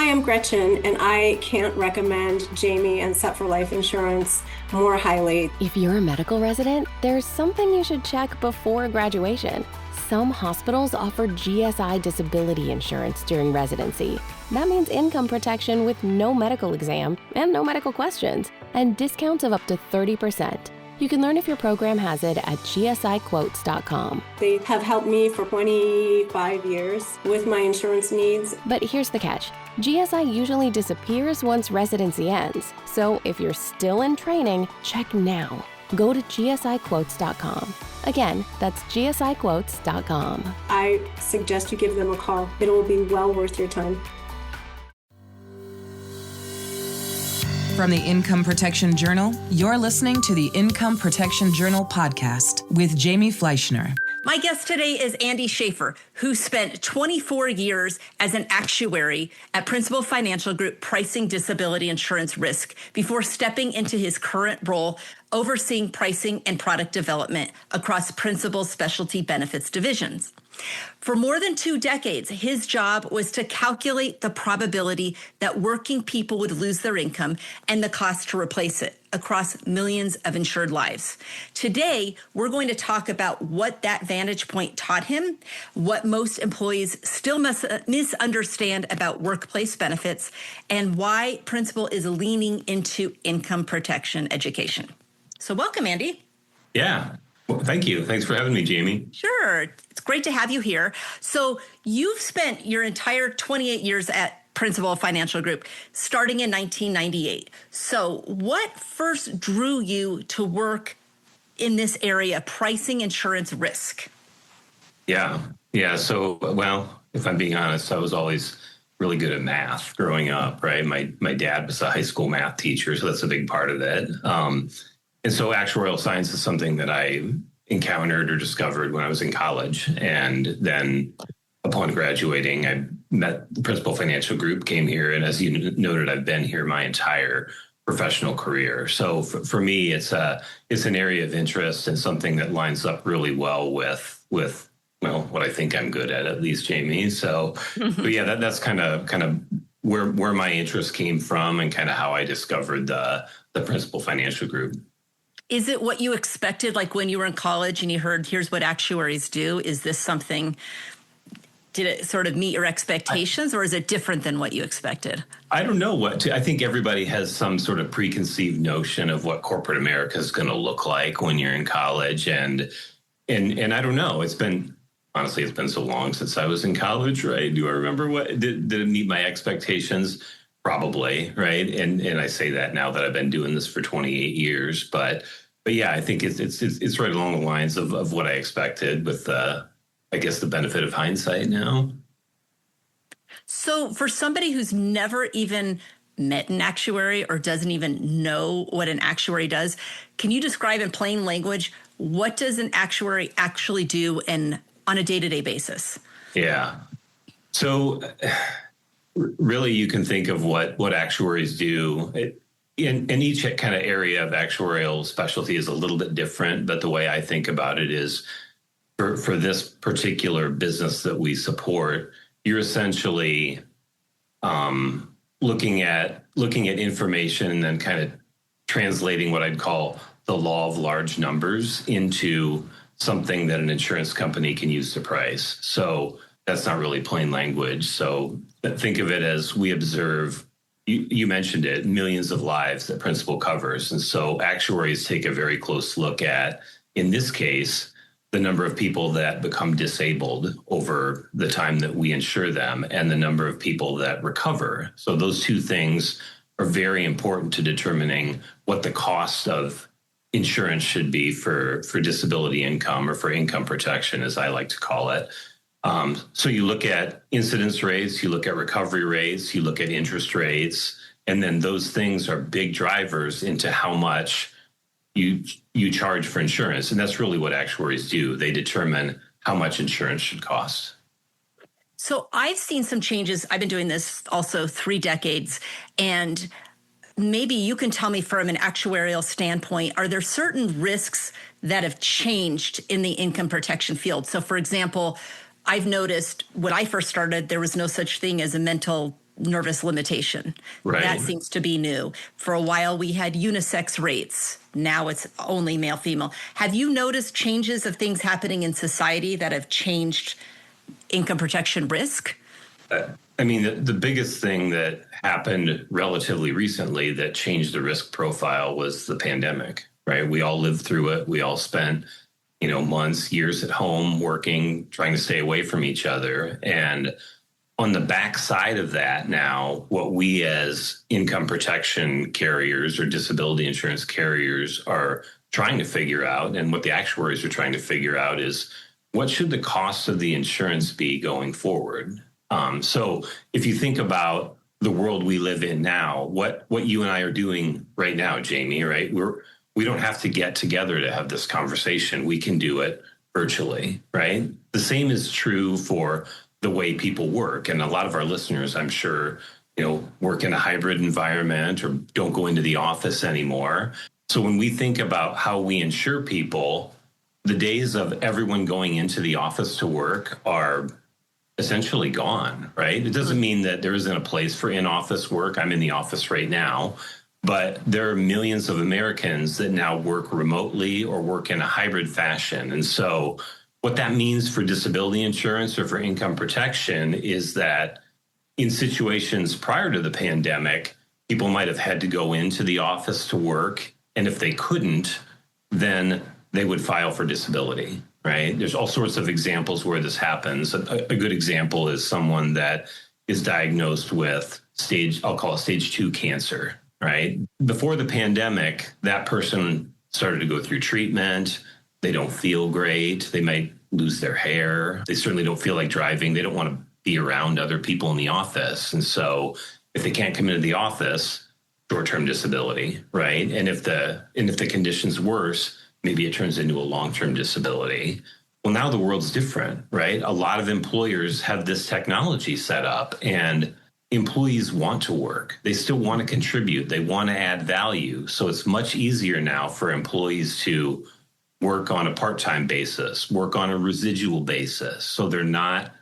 Hi, I'm Gretchen, and I can't recommend Jamie and Set for Life Insurance more highly. If you're a medical resident, there's something you should check before graduation. Some hospitals offer GSI disability insurance during residency. That means income protection with no medical exam and no medical questions, and discounts of up to 30%. You can learn if your program has it at gsiquotes.com. They have helped me for 25 years with my insurance needs. But here's the catch. GSI usually disappears once residency ends. So if you're still in training, check now. Go to gsiquotes.com. Again, that's gsiquotes.com. I suggest you give them a call. It will be well worth your time. From the Income Protection Journal, you're listening to the Income Protection Journal podcast with Jamie Fleischner. My guest today is Andy Schaefer, who spent 24 years as an actuary at Principal Financial Group pricing disability insurance risk before stepping into his current role overseeing pricing and product development across Principal's specialty benefits divisions. For more than 2 decades, his job was to calculate the probability that working people would lose their income and the cost to replace it across millions of insured lives. Today, we're going to talk about what that vantage point taught him, what most employees still misunderstand about workplace benefits, and why Principal is leaning into income protection education. So welcome, Andy. Yeah. Well, thank you. Thanks for having me, Jamie. Sure. It's great to have you here. So you've spent your entire 28 years at Principal Financial Group, starting in 1998. So what first drew you to work in this area, pricing insurance risk? Yeah. So, well, if I'm being honest, I was always really good at math growing up, right? My dad was a high school math teacher, so that's a big part of it. And so actuarial science is something that I encountered or discovered when I was in college. And then upon graduating, I met the Principal Financial Group, came here. And as you noted, I've been here my entire professional career. So for me, it's an area of interest and something that lines up really well with what I think I'm good at least, Jamie. So, but yeah, that's kind of where my interest came from and kind of how I discovered the Principal Financial Group. Is it what you expected, like when you were in college and you heard, here's what actuaries do? Is this something, did it sort of meet your expectations, or is it different than what you expected? I don't know I think everybody has some sort of preconceived notion of what corporate America is going to look like when you're in college. And I don't know, it's been so long since I was in college, right? Do I remember did it meet my expectations? Probably, right? And I say that now that I've been doing this for 28 years, but yeah, I think it's right along the lines of what I expected with I guess the benefit of hindsight now. So for somebody who's never even met an actuary or doesn't even know what an actuary does, can you describe in plain language, what does an actuary actually do on a day-to-day basis? Yeah. So really, you can think of what actuaries do. In each kind of area of actuarial specialty is a little bit different, but the way I think about it is for this particular business that we support, you're essentially looking at information and then kind of translating what I'd call the law of large numbers into something that an insurance company can use to price. So that's not really plain language. So think of it as we observe, you mentioned it, millions of lives that Principal covers. And so actuaries take a very close look at, in this case, the number of people that become disabled over the time that we insure them and the number of people that recover. So those two things are very important to determining what the cost of insurance should be for disability income, or for income protection, as I like to call it. So you look at incidence rates, you look at recovery rates, you look at interest rates, and then those things are big drivers into how much you charge for insurance. And that's really what actuaries do. They determine how much insurance should cost. So I've seen some changes. I've been doing this also 3 decades, and maybe you can tell me from an actuarial standpoint, are there certain risks that have changed in the income protection field? So for example, I've noticed when I first started, there was no such thing as a mental nervous limitation. Right. That seems to be new. For a while, we had unisex rates. Now it's only male, female. Have you noticed changes of things happening in society that have changed income protection risk? I mean, the biggest thing that happened relatively recently that changed the risk profile was the pandemic, right? We all lived through it. We all spent, months, years at home working, trying to stay away from each other. And on the backside of that now, what we as income protection carriers or disability insurance carriers are trying to figure out, and what the actuaries are trying to figure out, is what should the cost of the insurance be going forward? So if you think about the world we live in now, what you and I are doing right now, Jamie, right? We don't have to get together to have this conversation. We can do it virtually, right? The same is true for the way people work. And a lot of our listeners, I'm sure, work in a hybrid environment or don't go into the office anymore. So when we think about how we insure people, the days of everyone going into the office to work are essentially gone, right? It doesn't mean that there isn't a place for in-office work. I'm in the office right now, but there are millions of Americans that now work remotely or work in a hybrid fashion. And so what that means for disability insurance or for income protection is that in situations prior to the pandemic, people might have had to go into the office to work. And if they couldn't, then they would file for disability, right? There's all sorts of examples where this happens. A good example is someone that is diagnosed with I'll call it stage 2 cancer, right? Before the pandemic, that person started to go through treatment. They don't feel great. They might lose their hair. They certainly don't feel like driving. They don't want to be around other people in the office. And so if they can't come into the office, short-term disability, right? And if the condition's worse, maybe it turns into a long-term disability. Well, now the world's different, right? A lot of employers have this technology set up, and employees want to work. They still want to contribute. They want to add value. So it's much easier now for employees to work on a part-time basis, work on a residual basis. So they're not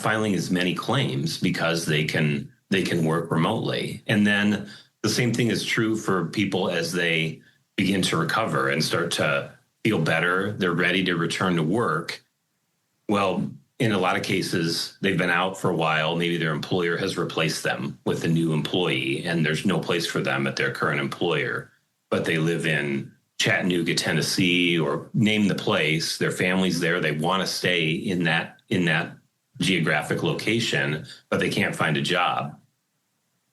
filing as many claims because they can work remotely. And then the same thing is true for people as they begin to recover and start to feel better. They're ready to return to work. Well, in a lot of cases, they've been out for a while. Maybe their employer has replaced them with a new employee, and there's no place for them at their current employer, but they live in Chattanooga, Tennessee, or name the place. Their family's there. They want to stay in that geographic location, but they can't find a job.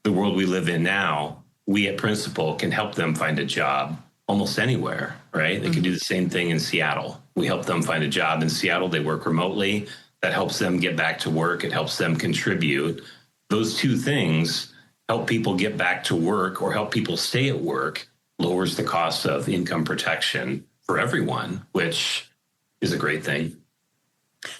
The world we live in now, we at Principal can help them find a job almost anywhere, right? They can do the same thing in Seattle. We help them find a job in Seattle. They work remotely. That helps them get back to work. It helps them contribute. Those two things help people get back to work or help people stay at work, lowers the cost of income protection for everyone, which is a great thing.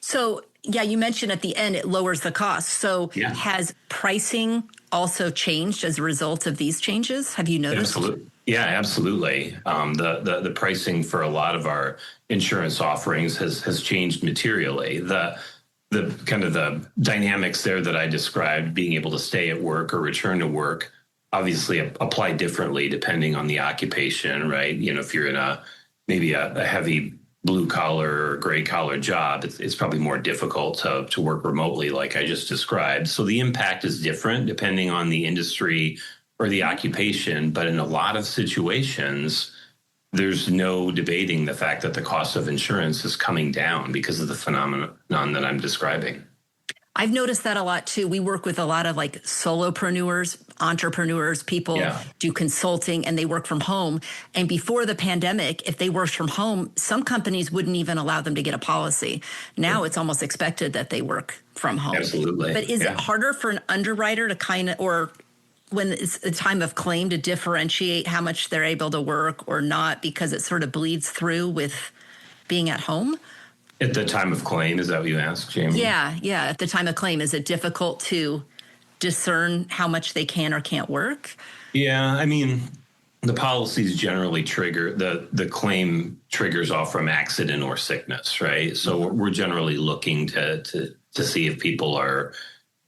So, yeah, you mentioned at the end it lowers the cost. So has pricing also changed as a result of these changes? Have you noticed? Absolutely. Yeah, absolutely. The pricing for a lot of our insurance offerings has changed materially. The kind of the dynamics there that I described, being able to stay at work or return to work, obviously apply differently depending on the occupation, right? If you're in maybe a heavy blue collar or gray collar job, it's probably more difficult to work remotely like I just described. So the impact is different depending on the industry or the occupation. But in a lot of situations, there's no debating the fact that the cost of insurance is coming down because of the phenomenon that I'm describing. I've noticed that a lot too. We work with a lot of like solopreneurs, entrepreneurs, people do consulting and they work from home. And before the pandemic, if they worked from home, some companies wouldn't even allow them to get a policy. Now it's almost expected that they work from home. Absolutely. But is it harder for an underwriter to kind of, or when it's a time of claim, to differentiate how much they're able to work or not, because it sort of bleeds through with being at home? At the time of claim, is that what you asked, Jamie? Yeah. At the time of claim, is it difficult to discern how much they can or can't work? Yeah, I mean, the policies generally trigger, the claim triggers off from accident or sickness, right? So we're generally looking to see if people are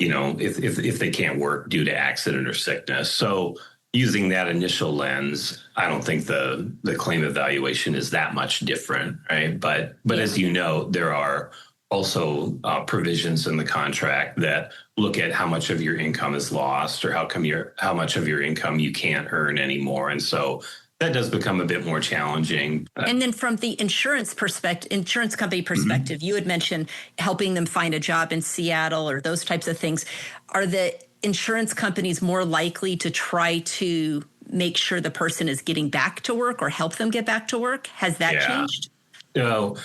if they can't work due to accident or sickness. So using that initial lens, I don't think the claim evaluation is that much different, right? But as you know, there are also provisions in the contract that look at how much of your income is lost or how much of your income you can't earn anymore. And so that does become a bit more challenging. And then from the insurance company perspective, you had mentioned helping them find a job in Seattle or those types of things. Are the insurance companies more likely to try to make sure the person is getting back to work or help them get back to work? Has that changed? No,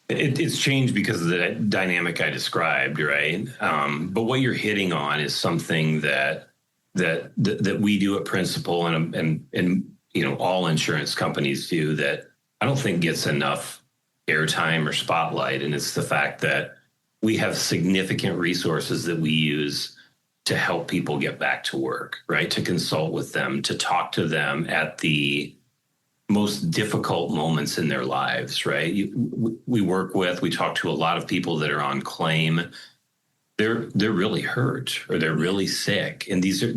it's changed because of the dynamic I described, right? But what you're hitting on is something that we do at Principal and all insurance companies do that I don't think gets enough airtime or spotlight. And it's the fact that we have significant resources that we use to help people get back to work, right? To consult with them, to talk to them at the most difficult moments in their lives, right? We talk to a lot of people that are on claim. They're really hurt or they're really sick. And these are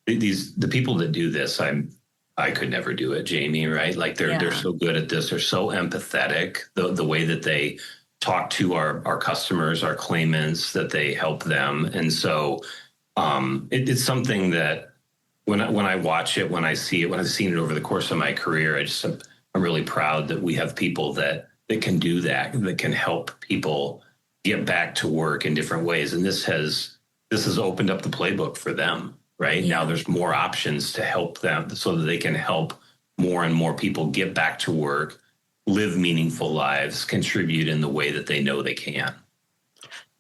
the people that do this. I could never do it, Jamie, right? Like they're so good at this. They're so empathetic, the way that they talk to our customers, our claimants, that they help them. And so it's something that when I watch it, when I see it, when I've seen it over the course of my career, I'm really proud that we have people that can do that can help people get back to work in different ways. And this has opened up the playbook for them, right? Yeah. Now there's more options to help them so that they can help more and more people get back to work, live meaningful lives, contribute in the way that they know they can.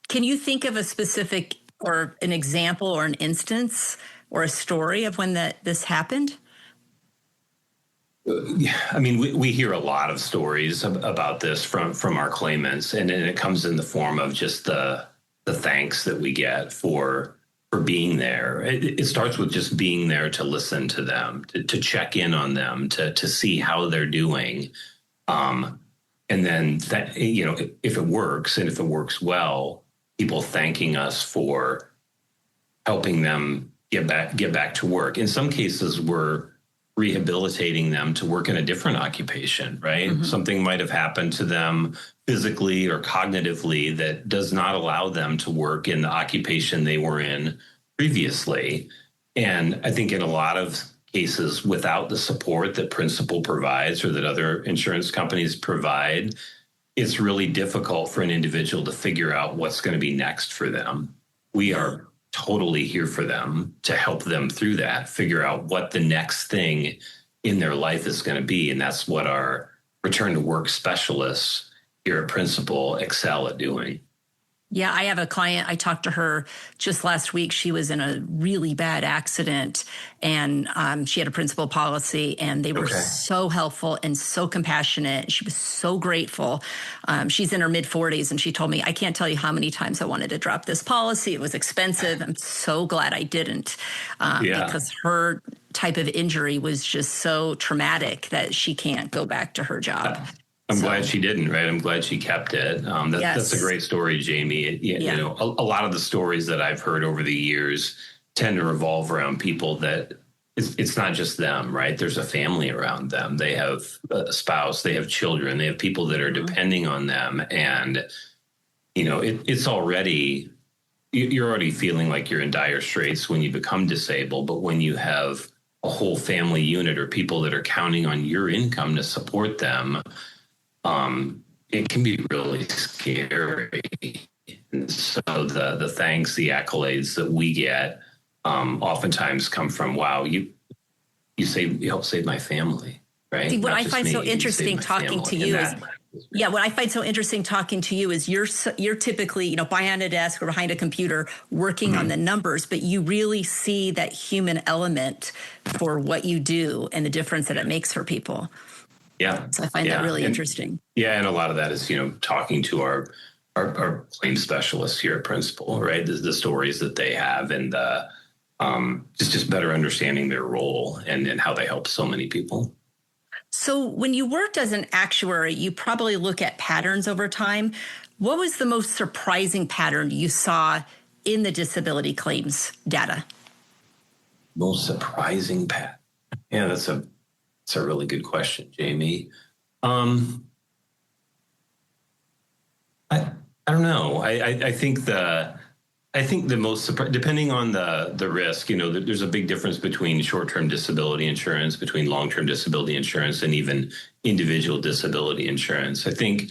Can you think of a specific or an example or an instance or a story of when this happened? I mean, we hear a lot of stories about this from our claimants, and it comes in the form of just the thanks that we get for being there. It starts with just being there to listen to them, to check in on them, to see how they're doing. And then that, if it works and if it works well, people thanking us for helping them get back to work. In some cases, we're rehabilitating them to work in a different occupation, right? Mm-hmm. Something might have happened to them physically or cognitively that does not allow them to work in the occupation they were in previously. And I think in a lot of cases, without the support that Principal provides or that other insurance companies provide, it's really difficult for an individual to figure out what's going to be next for them. We are totally here for them to help them through that, figure out what the next thing in their life is going to be. And that's what our return to work specialists here at Principal excel at doing. Yeah, I have a client. I talked to her just last week. She was in a really bad accident and she had a Principal policy and they were so helpful and so compassionate. She was so grateful. She's in her mid-40s and she told me, I can't tell you how many times I wanted to drop this policy. It was expensive. I'm so glad I didn't because her type of injury was just so traumatic that she can't go back to her job. I'm glad she didn't, right? I'm glad she kept it. That's a great story, Jamie. A lot of the stories that I've heard over the years tend to revolve around people that it's not just them, right? There's a family around them. They have a spouse, they have children, they have people that are depending on them. And, it's already, you're already feeling like you're in dire straits when you become disabled. But when you have a whole family unit or people that are counting on your income to support them, it can be really scary. And so the thanks, the accolades that we get oftentimes come from, wow, you helped save my family, right? See, what I find so interesting talking to you is, what I find so interesting talking to you is you're typically, behind a desk or behind a computer working on the numbers, but you really see that human element for what you do and the difference that it makes for people. Yeah. So I find that really interesting. Yeah. And a lot of that is, talking to our claim specialists here at Principal, right? The stories that they have and just better understanding their role and how they help so many people. So when you worked as an actuary, you probably look at patterns over time. What was the most surprising pattern you saw in the disability claims data? Most surprising pattern. Yeah, that's a really good question, Jamie. I don't know. I think the most depending on the risk, there's a big difference between short-term disability insurance, between long-term disability insurance, and even individual disability insurance. I think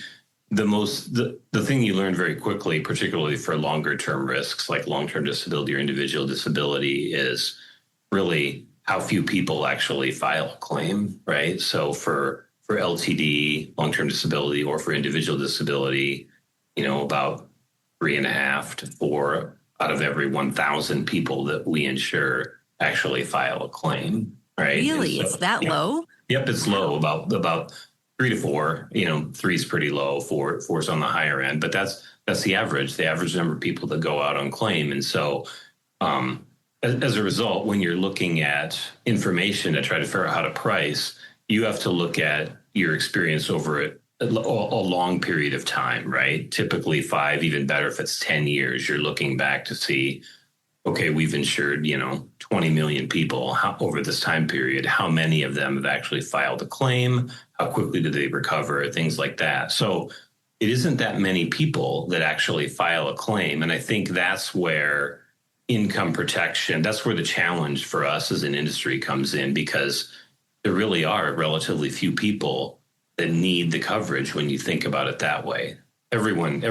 the thing you learn very quickly, particularly for longer-term risks like long-term disability or individual disability, is really how few people actually file a claim, right? So for LTD, long-term disability, or for individual disability, about 3.5 to 4 out of every 1,000 people that we insure actually file a claim, right? Really? So, it's that low? Yep, it's low, about 3 to 4. 3 is pretty low, 4 is on the higher end, but that's the average number of people that go out on claim. And so as a result, when you're looking at information to try to figure out how to price, you have to look at your experience over a long period of time, right? Typically 5, even better if it's 10 years. You're looking back to see, okay, we've insured, 20 million people over this time period. How many of them have actually filed a claim? How quickly do they recover? Things like that. So it isn't that many people that actually file a claim. And I think that's where income protection, that's where the challenge for us as an industry comes in, because there really are relatively few people that need the coverage when you think about it that way. Everyone,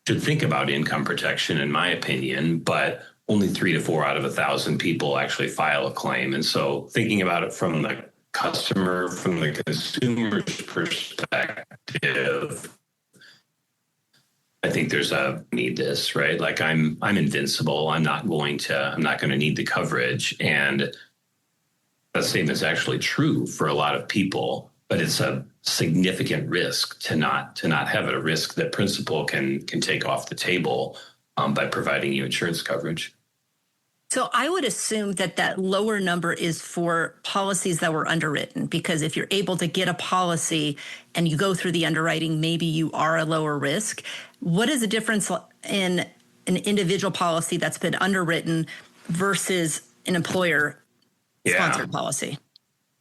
should think about income protection, in my opinion, but only 3 to 4 out of 1,000 people actually file a claim. And so thinking about it from the consumer's perspective, I think there's a need this, right? Like I'm invincible. I'm not going to need the coverage. And that statement is actually true for a lot of people, but it's a significant risk to not have it, a risk that Principal can take off the table by providing you insurance coverage. So I would assume that lower number is for policies that were underwritten, because if you're able to get a policy and you go through the underwriting, maybe you are a lower risk. What is the difference in an individual policy that's been underwritten versus an employer-sponsored policy?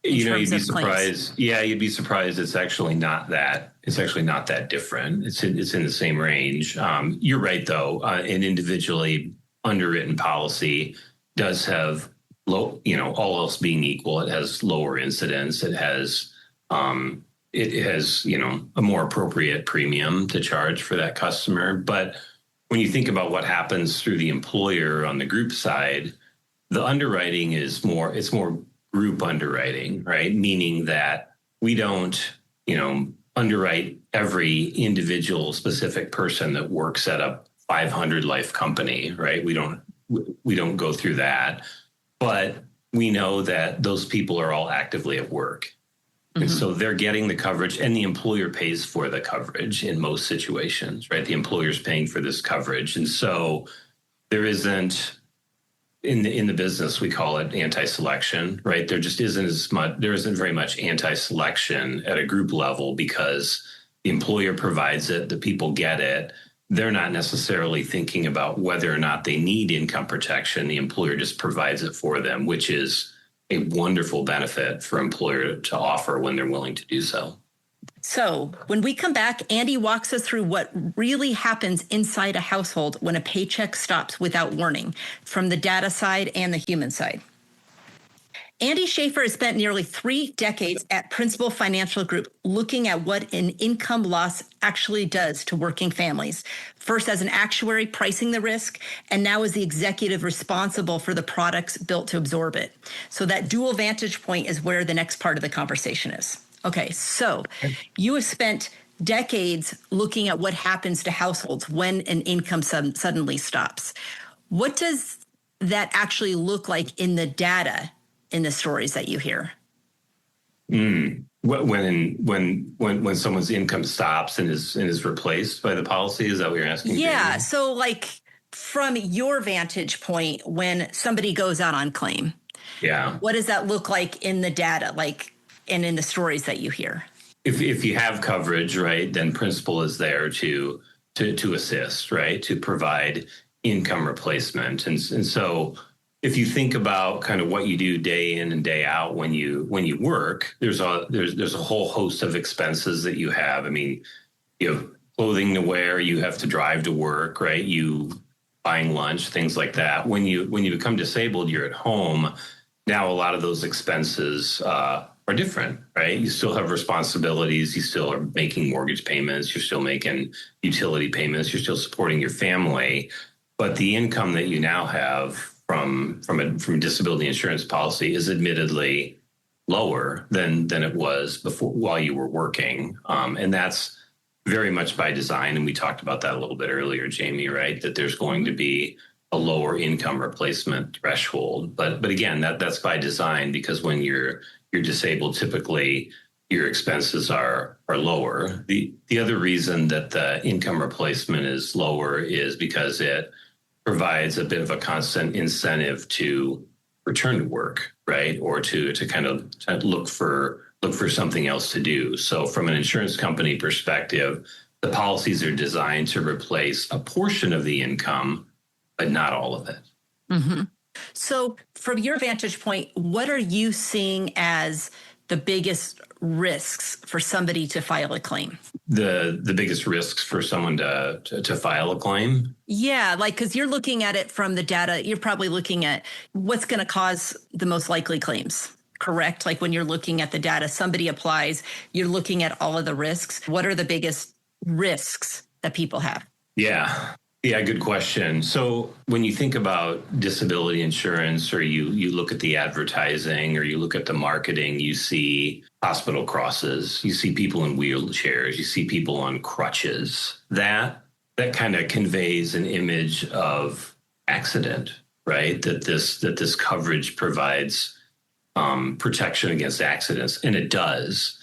You'd be surprised. Claims? Yeah, you'd be surprised. It's actually not that different. It's in the same range. You're right, though. An individually underwritten policy does have low, all else being equal, it has lower incidence. It has a more appropriate premium to charge for that customer. But when you think about what happens through the employer on the group side, the underwriting it's more group underwriting, right? Meaning that we don't, underwrite every individual specific person that works at a 500 life company, right? We don't go through that, but we know that those people are all actively at work. Mm-hmm. And so they're getting the coverage, and the employer pays for the coverage in most situations, right? The employer's paying for this coverage. And so there isn't, in the business, we call it anti-selection, right? There just isn't very much anti-selection at a group level, because the employer provides it, the people get it. They're not necessarily thinking about whether or not they need income protection. The employer just provides it for them, which is a wonderful benefit for employer to offer when they're willing to do so. So when we come back, Andy walks us through what really happens inside a household when a paycheck stops without warning, from the data side and the human side. Andy Schaefer has spent nearly 3 decades at Principal Financial Group looking at what an income loss actually does to working families, first as an actuary pricing the risk, and now as the executive responsible for the products built to absorb it. So that dual vantage point is where the next part of the conversation is. Okay, so you have spent decades looking at what happens to households when an income suddenly stops. What does that actually look like in the data in the stories that you hear? When someone's income stops and is replaced by the policy, is that what you're asking? Yeah. So like from your vantage point, when somebody goes out on claim, what does that look like in the data, and in the stories that you hear? If you have coverage, right, then Principal is there to to assist, right? To provide income replacement. And so if you think about kind of what you do day in and day out when you work, there's a whole host of expenses that you have. I mean, you have clothing to wear, you have to drive to work, right? You buying lunch, things like that. When you become disabled, you're at home. Now, a lot of those expenses are different, right? You still have responsibilities. You still are making mortgage payments. You're still making utility payments. You're still supporting your family. But the income that you now have from a disability insurance policy is admittedly lower than it was before while you were working. And that's very much by design. And we talked about that a little bit earlier, Jamie, right? That there's going to be a lower income replacement threshold. But again, that's by design, because when you're disabled, typically your expenses are lower. The other reason that the income replacement is lower is because it provides a bit of a constant incentive to return to work, right? Or to kind of look for something else to do. So from an insurance company perspective, the policies are designed to replace a portion of the income, but not all of it. Mm-hmm. So from your vantage point, what are you seeing as the biggest risks for somebody to file a claim? The biggest risks for someone to file a claim? Yeah, because you're looking at it from the data, you're probably looking at what's going to cause the most likely claims, correct? Like when you're looking at the data, somebody applies, you're looking at all of the risks. What are the biggest risks that people have? Yeah, good question. So when you think about disability insurance, or you look at the advertising, or you look at the marketing, you see hospital crosses, you see people in wheelchairs, you see people on crutches. That kind of conveys an image of accident, right? That this coverage provides protection against accidents, and it does.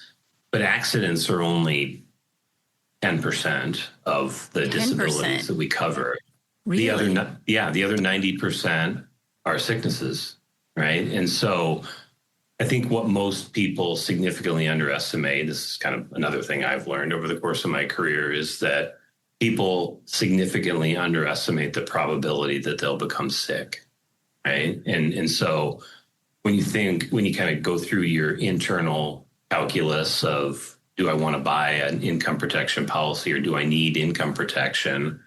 But accidents are only 10% of the 10%. Disabilities that we cover. Really? The other 90% are sicknesses, right? And so I think what most people significantly underestimate, this is kind of another thing I've learned over the course of my career, is that people significantly underestimate the probability that they'll become sick, right? And so when you kind of go through your internal calculus of, do I want to buy an income protection policy, or do I need income protection?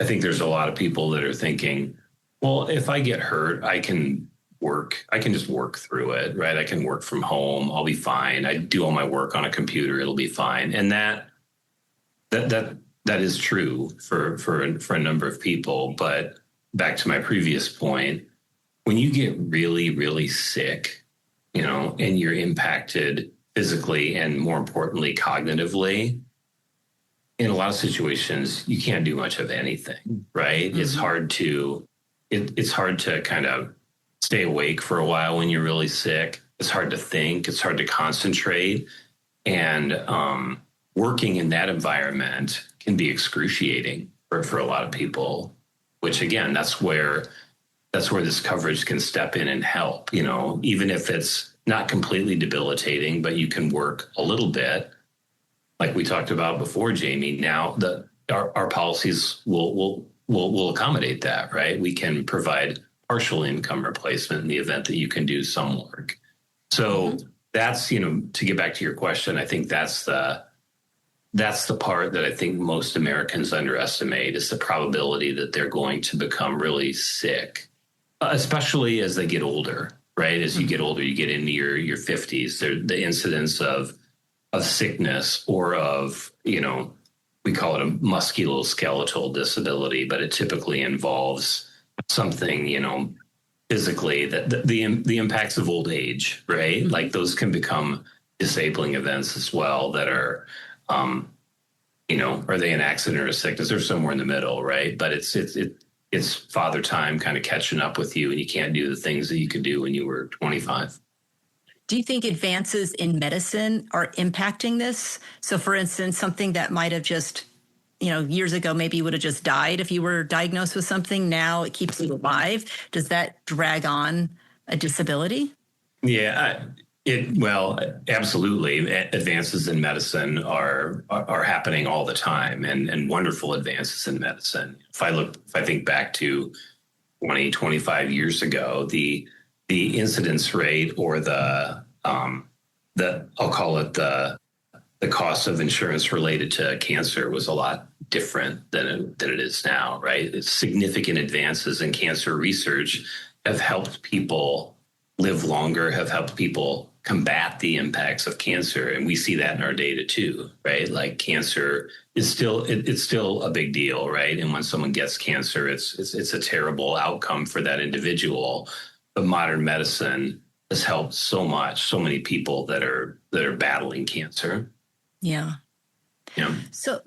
I think there's a lot of people that are thinking, well, if I get hurt, I can just work through it, right? I can work from home. I'll be fine. I do all my work on a computer. It'll be fine. And that is true for a number of people. But back to my previous point, when you get really, really sick, and you're impacted physically and, more importantly, cognitively, in a lot of situations, you can't do much of anything, right? Mm-hmm. It's hard to kind of stay awake for a while when you're really sick. It's hard to think. It's hard to concentrate. And working in that environment can be excruciating for a lot of people, which, again, that's where this coverage can step in and help, even if it's not completely debilitating, but you can work a little bit. Like we talked about before, Jamie, now our policies will accommodate that, right? We can provide partial income replacement in the event that you can do some work. So that's, to get back to your question, I think that's the part that I think most Americans underestimate, is the probability that they're going to become really sick, especially as they get older. Right. As you get older, you get into your 50s, the incidence of sickness, or of, we call it a musculoskeletal disability, but it typically involves something, physically, that the impacts of old age, right? Mm-hmm. Like those can become disabling events as well that are, are they an accident or a sickness, or somewhere in the middle, right? But it's father time kind of catching up with you, and you can't do the things that you could do when you were 25. Do you think advances in medicine are impacting this? So, for instance, something that might have just, years ago, maybe you would have just died if you were diagnosed with something. Now it keeps you alive. Does that drag on a disability? Yeah, Well, absolutely. Advances in medicine are happening all the time, and wonderful advances in medicine. If I think back to 20, 25 years ago, the incidence rate, or I'll call it the cost of insurance related to cancer, was a lot different than it is now, right? It's significant advances in cancer research have helped people live longer, have helped people combat the impacts of cancer. And we see that in our data too, right? Like cancer is still, it's still a big deal, right? And when someone gets cancer, it's a terrible outcome for that individual. But modern medicine has helped so many people that are battling cancer. Yeah. Yeah. So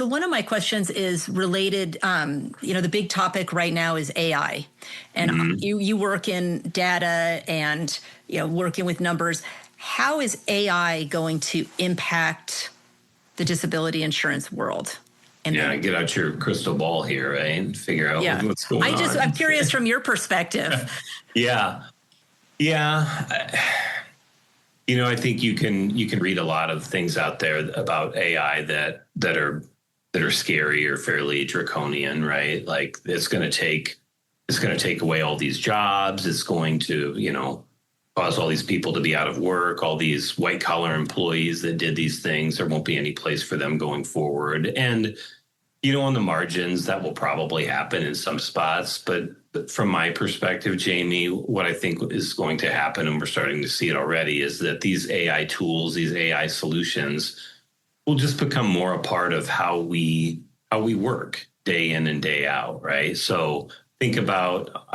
one of my questions is related, the big topic right now is AI, and you work in data and, working with numbers. How is AI going to impact the disability insurance world? And get out your crystal ball here, right? And figure out what's going on. I'm curious from your perspective. Yeah. I think you can read a lot of things out there about AI that are scary or fairly draconian, right? Like it's going to take away all these jobs. It's going to, cause all these people to be out of work, all these white collar employees that did these things. There won't be any place for them going forward. And, on the margins, that will probably happen in some spots. But from my perspective, Jamie, what I think is going to happen, and we're starting to see it already, is that these AI tools, these AI solutions will just become more a part of how we work day in and day out, right? So think about,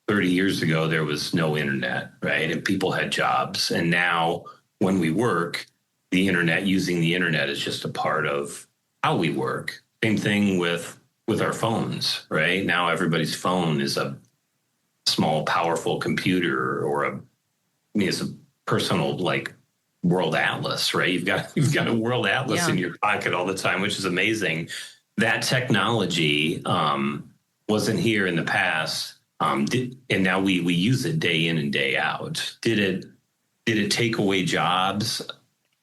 30 years ago, there was no internet, right? And people had jobs. And now when we work, using the internet is just a part of how we work. Same thing with our phones, right? Now everybody's phone is a small, powerful computer, or it's a personal world atlas, right? You've got a world atlas in your pocket all the time, which is amazing. That technology wasn't here in the past. And now we use it day in and day out. Did it take away jobs?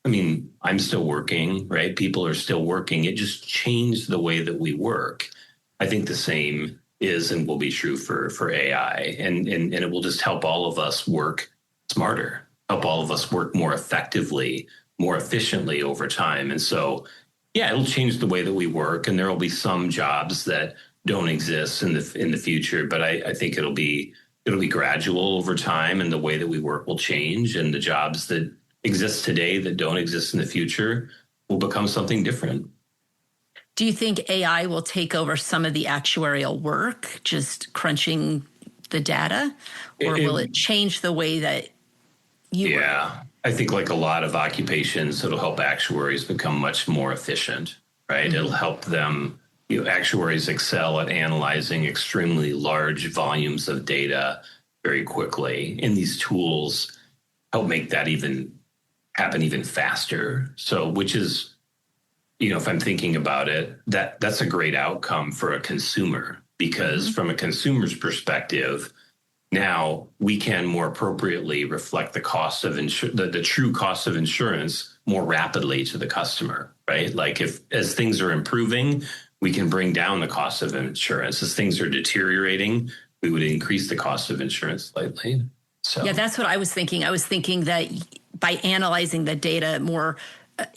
I'm still working, right? People are still working. It just changed the way that we work. I think the same is and will be true for AI. And it will just help all of us work smarter, help all of us work more effectively, more efficiently over time. And so, it'll change the way that we work. And there will be some jobs that don't exist in the future, but I think it'll be gradual over time, and the way that we work will change, and the jobs that exist today that don't exist in the future will become something different. Do you think AI will take over some of the actuarial work, just crunching the data, or will it change the way that you work? I think like a lot of occupations, it'll help actuaries become much more efficient, right? It'll help them. Actuaries excel at analyzing extremely large volumes of data very quickly, and these tools help make that happen even faster. So, which is, if I'm thinking about it, that's a great outcome for a consumer, because from a consumer's perspective, now we can more appropriately reflect the cost of the true cost of insurance more rapidly to the customer, right? Like as things are improving, we can bring down the cost of insurance. As things are deteriorating, we would increase the cost of insurance slightly. So that's what I was thinking. I was thinking that by analyzing the data more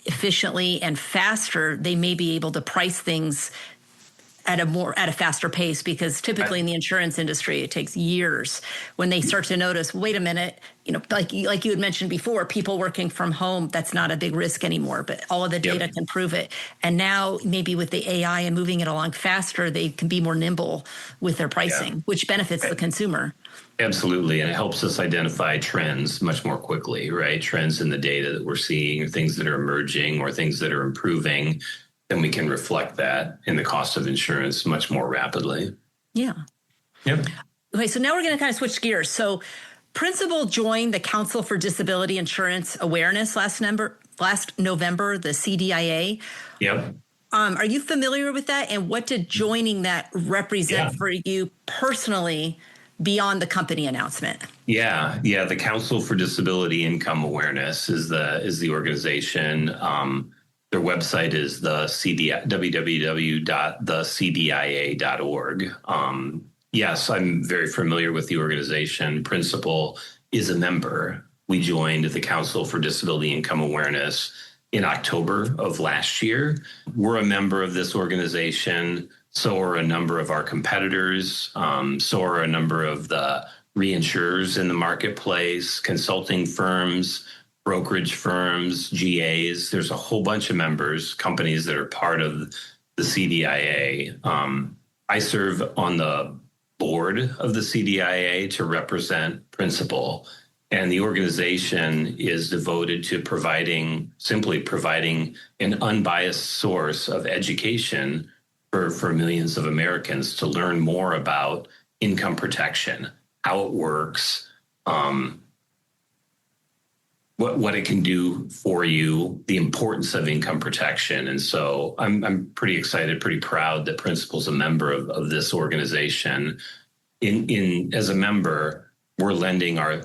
efficiently and faster, they may be able to price things at a faster pace, because typically in the insurance industry, it takes years when they start to notice, wait a minute, like you had mentioned before, people working from home, that's not a big risk anymore, but all of the data can prove it. And now maybe with the AI and moving it along faster, they can be more nimble with their pricing, which benefits the consumer. Absolutely. And it helps us identify trends much more quickly, right? Trends in the data that we're seeing, or things that are emerging, or things that are improving. Then we can reflect that in the cost of insurance much more rapidly. Yeah. Yep. Okay, so now we're going to kind of switch gears. So Principal joined the Council for Disability Insurance Awareness last November, the CDIA. Yep. Are you familiar with that? And what did joining that represent for you personally beyond the company announcement? Yeah. The Council for Disability Income Awareness is the organization. Their website is www.thecdia.org. Yes, I'm very familiar with the organization. Principal is a member. We joined the Council for Disability Income Awareness in October of last year. We're a member of this organization. So are a number of our competitors. So are a number of the reinsurers in the marketplace, consulting firms, brokerage firms, GAs. There's a whole bunch of members, companies that are part of the CDIA. I serve on the board of the CDIA to represent Principal. And the organization is devoted to simply providing an unbiased source of education for millions of Americans to learn more about income protection, how it works, what it can do for you, the importance of income protection. And so I'm pretty excited, pretty proud that Principal's a member of this organization. As a member, we're lending our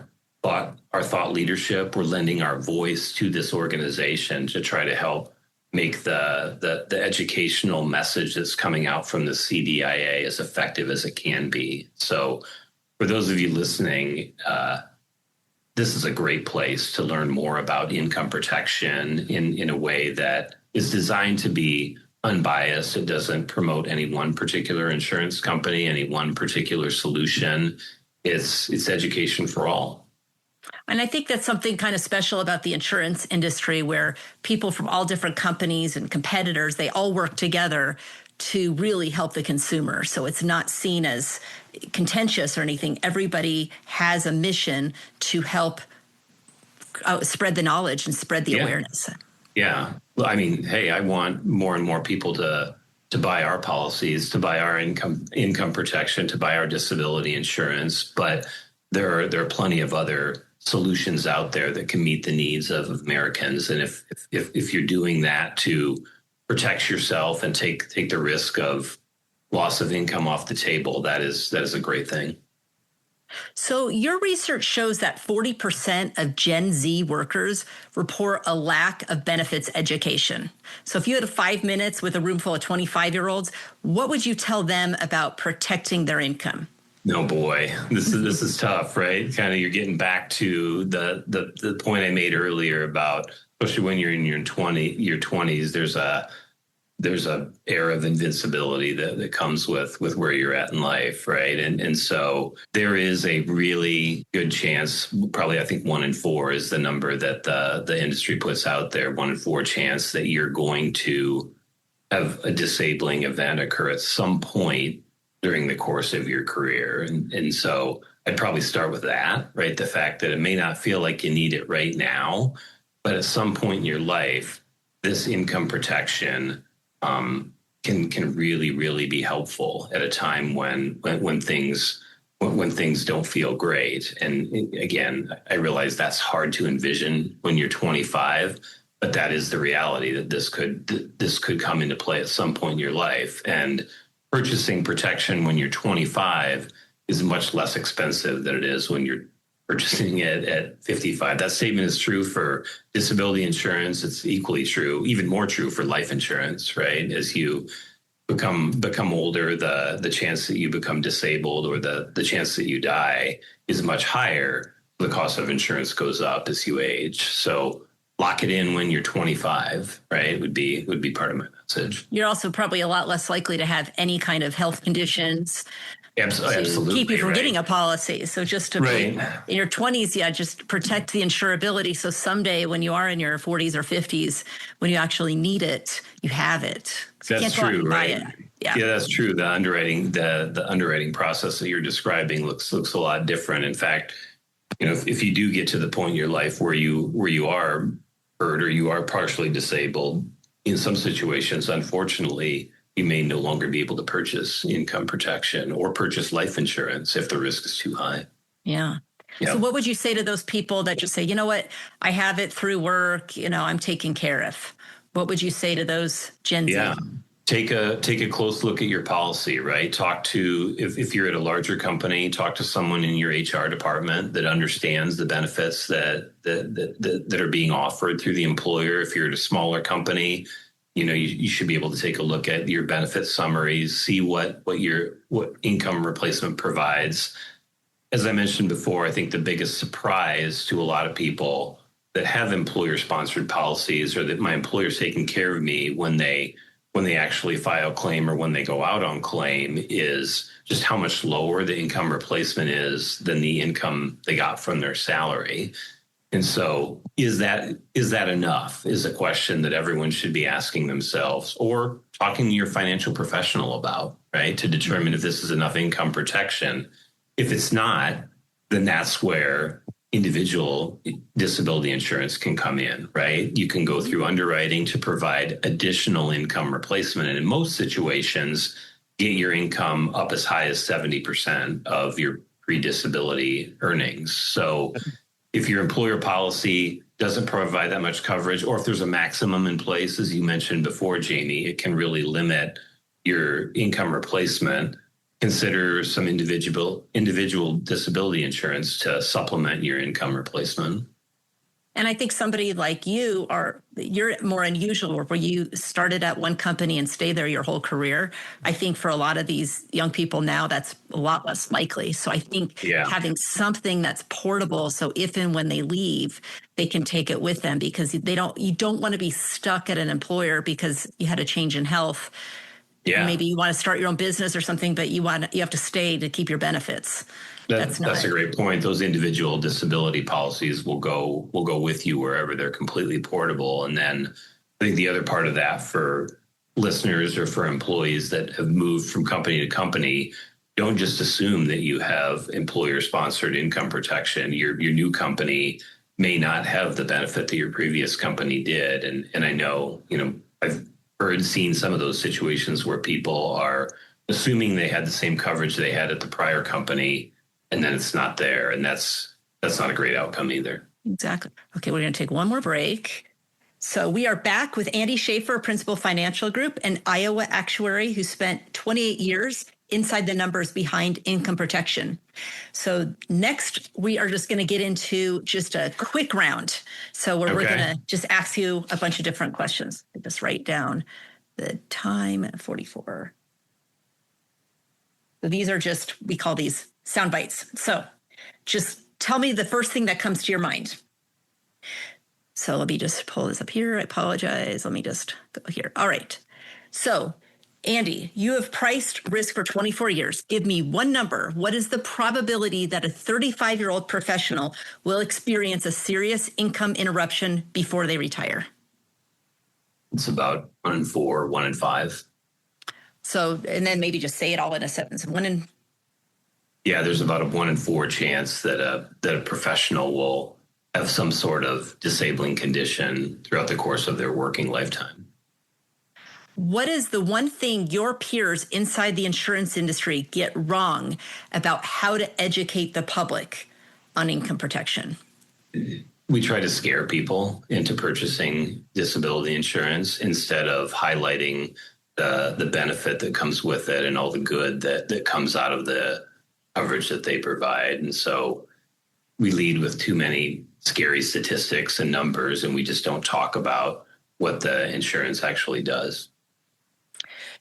thought leadership, we're lending our voice to this organization to try to help make the educational message that's coming out from the CDIA as effective as it can be. So for those of you listening, this is a great place to learn more about income protection in a way that is designed to be unbiased. It doesn't promote any one particular insurance company, any one particular solution. It's education for all. And I think that's something kind of special about the insurance industry, where people from all different companies and competitors, they all work together to really help the consumer. So it's not seen as contentious or anything. Everybody has a mission to help spread the knowledge and spread the awareness. Yeah. Well, I mean, hey, I want more and more people to buy our policies, to buy our income protection, to buy our disability insurance. But there are plenty of other solutions out there that can meet the needs of Americans. And if you're doing that to protect yourself and take the risk of loss of income off the table, that is a great thing. So your research shows that 40% of Gen Z workers report a lack of benefits education. So if you had 5 minutes with a room full of 25-year-olds, what would you tell them about protecting their income? No, boy, this is tough, right? Kind of you're getting back to the point I made earlier about, especially when you're in your 20s, there's a air of invincibility that comes with where you're at in life, right? And so there is a really good chance, probably I think 1 in 4 is the number that the industry puts out there, 1 in 4 chance that you're going to have a disabling event occur at some point during the course of your career. And so I'd probably start with that, right? The fact that it may not feel like you need it right now, but at some point in your life, this income protection can really, really be helpful at a time when things don't feel great. And again, I realize that's hard to envision when you're 25, but that is the reality, that this could come into play at some point in your life. And purchasing protection when you're 25 is much less expensive than it is when you're purchasing it at 55. That statement is true for disability insurance. It's equally true, even more true for life insurance, right? As you become older, the chance that you become disabled or the chance that you die is much higher. The cost of insurance goes up as you age. So lock it in when you're 25, right? Would be part of my message. You're also probably a lot less likely to have any kind of health conditions. Absolutely. Keep you from getting a policy. So just to be in your 20s, just protect the insurability. So someday when you are in your 40s or 50s, when you actually need it, you have it. That's true, right? Yeah, that's true. The underwriting process that you're describing looks a lot different. In fact, if you do get to the point in your life where you are hurt or you are partially disabled, in some situations, unfortunately, you may no longer be able to purchase income protection or purchase life insurance if the risk is too high. Yeah. So what would you say to those people that just say, you know what, I have it through work, I'm taken care of? What would you say to those Gen Z? Take a close look at your policy, right? Talk to, if you're at a larger company, talk to someone in your HR department that understands the benefits that are being offered through the employer. If you're at a smaller company, you should be able to take a look at your benefit summaries, see what income replacement provides. As I mentioned before, I think the biggest surprise to a lot of people that have employer-sponsored policies, or that my employer's taking care of me when they actually file claim or when they go out on claim, is just how much lower the income replacement is than the income they got from their salary. And so is that enough, is a question that everyone should be asking themselves, or talking to your financial professional about, right? To determine if this is enough income protection. If it's not, then that's where individual disability insurance can come in, right? You can go through underwriting to provide additional income replacement. And in most situations, get your income up as high as 70% of your pre-disability earnings. So if your employer policy doesn't provide that much coverage, or if there's a maximum in place, as you mentioned before, Jamie, it can really limit your income replacement. Consider some individual disability insurance to supplement your income replacement. And I think somebody like you're more unusual, where you started at one company and stay there your whole career. I think for a lot of these young people now, that's a lot less likely. So I think having something that's portable, so if and when they leave, they can take it with them, because you don't want to be stuck at an employer because you had a change in health. Yeah. Maybe you want to start your own business or something, but you have to stay to keep your benefits. That's a great point. Those individual disability policies will go with you wherever they're completely portable. And then I think the other part of that, for listeners or for employees that have moved from company to company, don't just assume that you have employer-sponsored income protection. Your new company may not have the benefit that your previous company did. And I know, I've seen some of those situations where people are assuming they had the same coverage they had at the prior company, and then it's not there. And that's not a great outcome either. Exactly. Okay, we're going to take one more break. So we are back with Andy Schaefer, Principal Financial Group, an Iowa actuary who spent 28 years inside the numbers behind income protection. So next, we are just going to get into just a quick round. So we're going to just ask you a bunch of different questions. Just write down the time, 44. So these are we call these sound bites. So just tell me the first thing that comes to your mind. So let me just pull this up here. I apologize. Let me just go here. All right. So Andy, you have priced risk for 24 years. Give me one number. What is the probability that a 35-year-old professional will experience a serious income interruption before they retire? It's about 1 in 4, 1 in 5. So, and then maybe just say it all in a sentence. There's about a 1 in 4 chance that a professional will have some sort of disabling condition throughout the course of their working lifetime. What is the one thing your peers inside the insurance industry get wrong about how to educate the public on income protection? We try to scare people into purchasing disability insurance instead of highlighting the benefit that comes with it and all the good that comes out of the coverage that they provide. And so we lead with too many scary statistics and numbers, and we just don't talk about what the insurance actually does.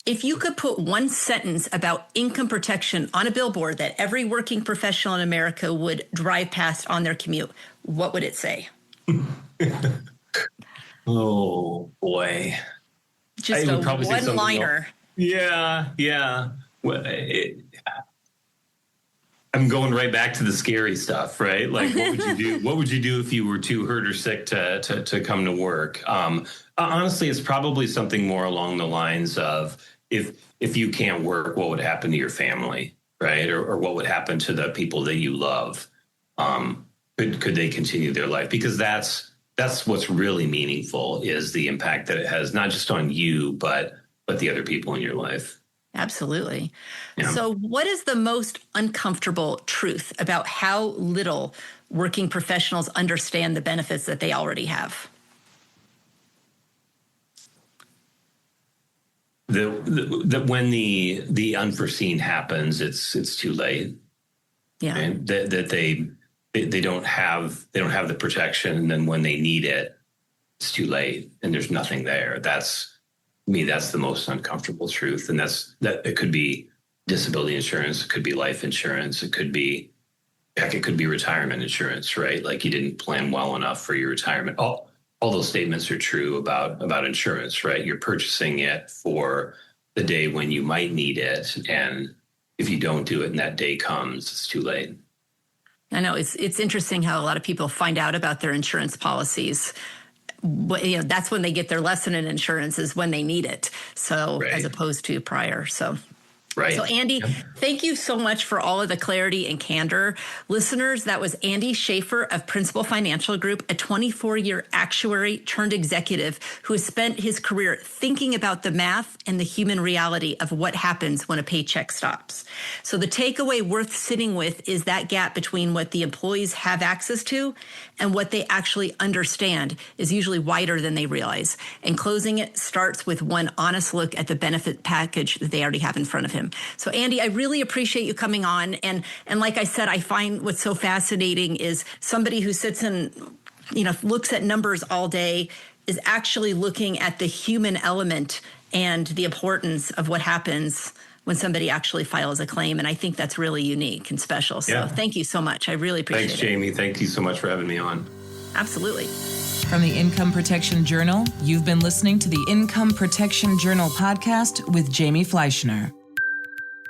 If you could put one sentence about income protection on a billboard that every working professional in America would drive past on their commute, what would it say? Oh, boy. Just a one-liner. Yeah. Well, I'm going right back to the scary stuff, right? Like, what would you do? What would you do if you were too hurt or sick to come to work? Honestly, it's probably something more along the lines of, if you can't work, what would happen to your family, right? Or what would happen to the people that you love? Could they continue their life? Because that's what's really meaningful, is the impact that it has, not just on you, but the other people in your life. Absolutely. Yeah. So what is the most uncomfortable truth about how little working professionals understand the benefits that they already have? that when the unforeseen happens, it's too late. Yeah. Right? That they don't have the protection, and then when they need it, it's too late, and there's nothing there. That's the most uncomfortable truth, and that it could be disability insurance, it could be life insurance, it could be retirement insurance, right? Like you didn't plan well enough for your retirement. All those statements are true about insurance, right? You're purchasing it for the day when you might need it, and if you don't do it and that day comes, it's too late. I know it's interesting how a lot of people find out about their insurance policies. That's when they get their lesson in insurance, is when they need it. So right. As opposed to prior. So. Right. So, Andy, thank you so much for all of the clarity and candor. Listeners, that was Andy Schaefer of Principal Financial Group, a 24-year actuary turned executive who has spent his career thinking about the math and the human reality of what happens when a paycheck stops. So the takeaway worth sitting with is that gap between what the employees have access to and what they actually understand is usually wider than they realize. And closing it starts with one honest look at the benefit package that they already have in front of him. So, Andy, I really appreciate you coming on. And like I said, I find what's so fascinating is somebody who sits and, looks at numbers all day is actually looking at the human element and the importance of what happens when somebody actually files a claim. And I think that's really unique and special. So Thank you so much. I really appreciate it. Thanks, Jamie. Thank you so much for having me on. Absolutely. From the Income Protection Journal, you've been listening to the Income Protection Journal podcast with Jamie Fleischner.